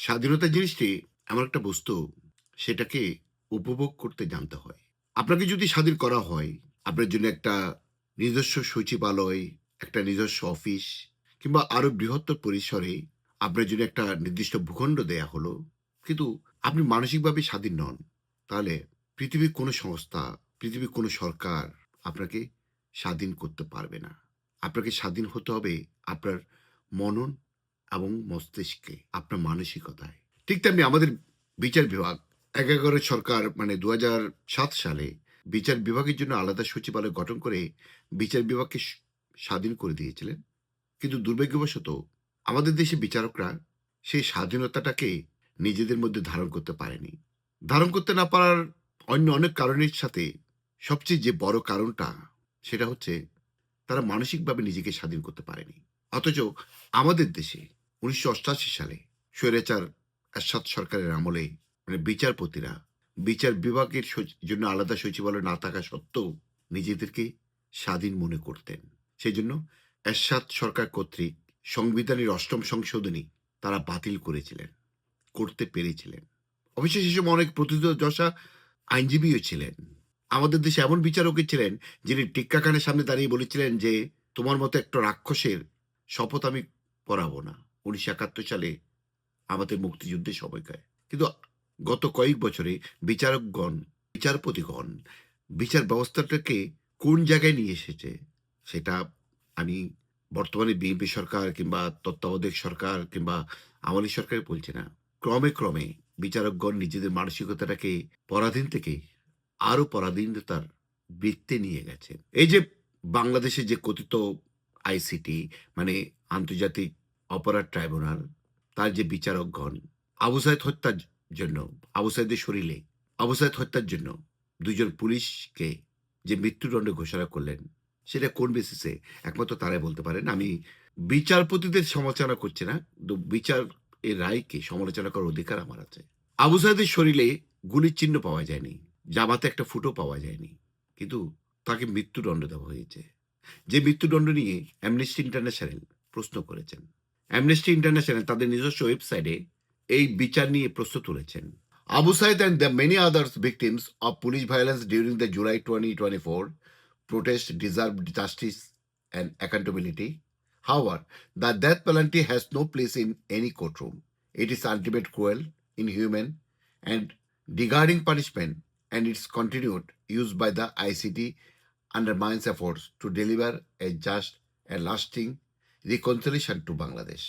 স্বাধীনতা জিনিসটি এমন একটা বস্তু, সেটাকে উপভোগ করতে জানতে হয়। আপনাকে যদি স্বাধীন করা হয়, আপনার জন্য একটা নিজস্ব সচিবালয়, একটা নিজস্ব অফিস কিংবা আরো বৃহত্তর পরিসরে আপনার জন্য একটা নির্দিষ্ট ভূখণ্ড দেয়া হলো। কিন্তু আপনি মানসিকভাবে স্বাধীন নন। তাহলে পৃথিবীর কোনো সংস্থা, পৃথিবীর কোনো সরকার আপনাকে স্বাধীন করতে পারবে না। আপনাকে স্বাধীন হতে হবে আপনার মনন এবং মস্তিষ্কে, আপনার মানসিকতায়। ঠিক তেমনি আমাদের বিচার বিভাগ ১১ সরকার মানে ২০০৭ সালে বিচার বিভাগের জন্য আলাদা সচিবালয় গঠন করে বিচার বিভাগকে স্বাধীন করে দিয়েছিলেন। কিন্তু দুর্ভাগ্যবশত আমাদের দেশে বিচারকরা সেই স্বাধীনতাটাকে নিজেদের মধ্যে ধারণ করতে পারেনি। ধারণ করতে না পারার অন্য অনেক কারণের সাথে সবচেয়ে যে বড় কারণটা, সেটা হচ্ছে তারা মানসিকভাবে নিজেকে স্বাধীন করতে পারেনি। অথচ আমাদের দেশে ১৯৮৮ সালে স্বৈরাচার এরশাদ সরকারের আমলে মানে বিচারপতিরা বিচার বিভাগের জন্য আলাদা সচিবালয় না থাকা সত্ত্বেও নিজেদেরকে স্বাধীন মনে করতেন। সেই জন্য এরশাদ সরকার কর্তৃক সংবিধানের ৮ম সংশোধনী তারা বাতিল করেছিলেন, করতে পেরেছিলেন। অবশ্য সে সময় অনেক প্রথিতযশা আইনজীবীও ছিলেন। আমাদের দেশে এমন বিচারকই ছিলেন যিনি টিক্কা খানের সামনে দাঁড়িয়ে বলেছিলেন যে, "তোমার মতো একটা রাক্ষসের শপথ আমি পড়াবো না।" ১৯৭১ সালে আমাদের মুক্তিযুদ্ধের সময়কার। কিন্তু গত কয়েক বছরে বিচারকগণ, বিচারপতিগণ বিচার ব্যবস্থাটাকে কোন জায়গায় নিয়ে এসেছে, সেটা আমি বর্তমানে বিএনপি সরকার কিংবা তত্ত্বাবধায়ক সরকার কিংবা আওয়ামী লীগ সরকার বলছি না। ক্রমে, ক্রমে বিচারকগণ নিজেদের মানসিকতাটাকে পরাধীন থেকে আরো পরাধীনতার বৃত্তে নিয়ে গেছেন। এই যে বাংলাদেশে যে কথিত আইসিটি মানে আন্তর্জাতিক অপরাধ ট্রাইব্যুনাল, তার যে বিচারকগণ আবু সাইদ হত্যার জন্য, আবু সাইদের শরীরে আবু সাইদ হত্যার জন্য ২ জন পুলিশকে যে মৃত্যুদণ্ড ঘোষণা করলেন, সেটা কোন বেসিসে একমাত্র তারাই বলতে পারেন। আমি বিচারপতিদের সমালোচনা করছি না, কিন্তু বিচার এর রায়কে সমালোচনা করার অধিকার আমার আছে। আবু সাইদের শরীরে গুলির চিহ্ন পাওয়া যায়নি, জামাতে একটা ফুটো পাওয়া যায়নি, কিন্তু তাকে মৃত্যুদণ্ড দেওয়া হয়েছে। যে মৃত্যুদণ্ড নিয়ে অ্যামনেস্টি ইন্টারন্যাশনাল প্রশ্ন করেছেন। অ্যামনেস্টি ইন্টারন্যাশনাল তাদের নিজস্ব ওয়েবসাইটে এই বিচার নিয়ে প্রশ্ন তুলেছেন। Abu Said and the many other victims of police violence during the July 2024 protest deserve justice and accountability. However, the death penalty has no place in any courtroom. It is ultimate cruel, inhuman, and degrading punishment, and its continued use by the ICT undermines efforts to deliver a just and lasting reconciliation to Bangladesh.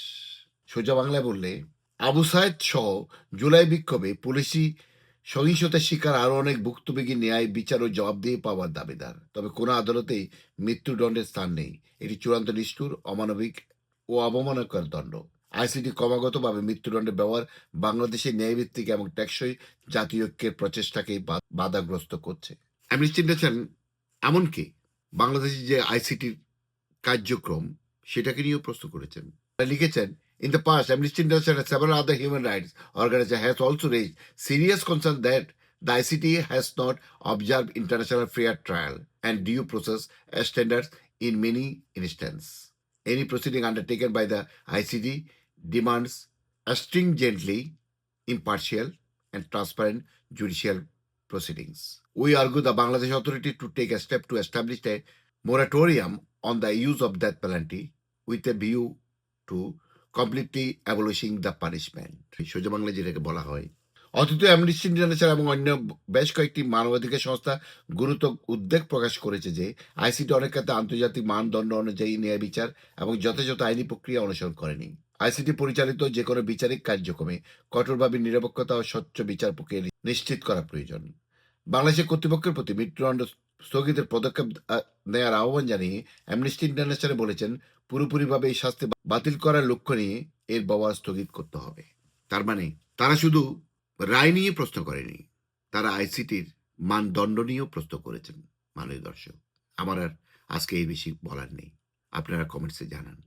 সোজা বাংলায় বললে, আবু সাইদ সহ জুলাই বিক্ষোভে পুলিশি সহিংসতার শিকার আরো অনেক ভুক্তভোগী ন্যায় বিচার ও জবাবদিহি পাওয়ার দাবিদার। তবে কোনো আদালতেই মৃত্যুদণ্ডের স্থান নেই। এটি চূড়ান্ত নিষ্ঠুর, অমানবিক ও অবমাননাকর দণ্ড। আইসিটি ক্রমাগতভাবে মৃত্যুদণ্ডের ব্যবহার বাংলাদেশের ন্যায়ভিত্তিক এবং টেকসই জাতীয় ঐক্যের প্রচেষ্টাকে বাধাগ্রস্ত করছে। অ্যামনেস্টি ইন্টারন্যাশনাল এমনকি বাংলাদেশের যে আইসিটির কার্যক্রম, সেটাকে নিয়েও প্রশ্ন করেছেন। লিখেছেন, In the past, Amnesty International and several other human rights organizations has also raised serious concern that the ICT has not observed international fair trial and due process standards in many instances. Any proceeding undertaken by the ICT demands a stringently impartial and transparent judicial proceedings. We argue the Bangladesh authority to take a step to establish a moratorium on the use of death penalty with a view to completely abolishing the punishment, সোজা বাংলায় যেটাকে বলা হয়। অথচ amnesty international এবং অন্য বেশ কয়েকটি মানবাধিকার সংস্থা গুরুতর উদ্বেগ প্রকাশ করেছে যে আইসিটি অনেক ক্ষেত্রে আন্তর্জাতিক মানদণ্ড অনুযায়ী ন্যায় বিচার এবং যথাযথ আইনি প্রক্রিয়া অনুসরণ করেনি। আইসিটি পরিচালিত যে কোনো বিচারিক কার্যক্রমে কঠোরভাবে নিরপেক্ষতা ও স্বচ্ছ বিচার প্রক্রিয়া নিশ্চিত করা প্রয়োজন। বাংলাদেশের কর্তৃপক্ষের প্রতি মৃত্যুদণ্ড স্থগিতের পদক্ষেপ নেওয়ার আহ্বান জানিয়ে অ্যামনেস্টি ইন্টারন্যাশনাল বলেছেন, পুরোপুরিভাবে এই শাস্তি বাতিল করার লক্ষ্য নিয়ে এর ব্যবহার স্থগিত করতে হবে। তার মানে তারা শুধু রায় নিয়ে প্রশ্ন করেনি, তারা আইসিটির মানদণ্ড নিয়েও প্রশ্ন করেছেন। মাননীয় দর্শক, আমার আর আজকে এই বেশি বলার নেই, আপনারা কমেন্টসে জানান।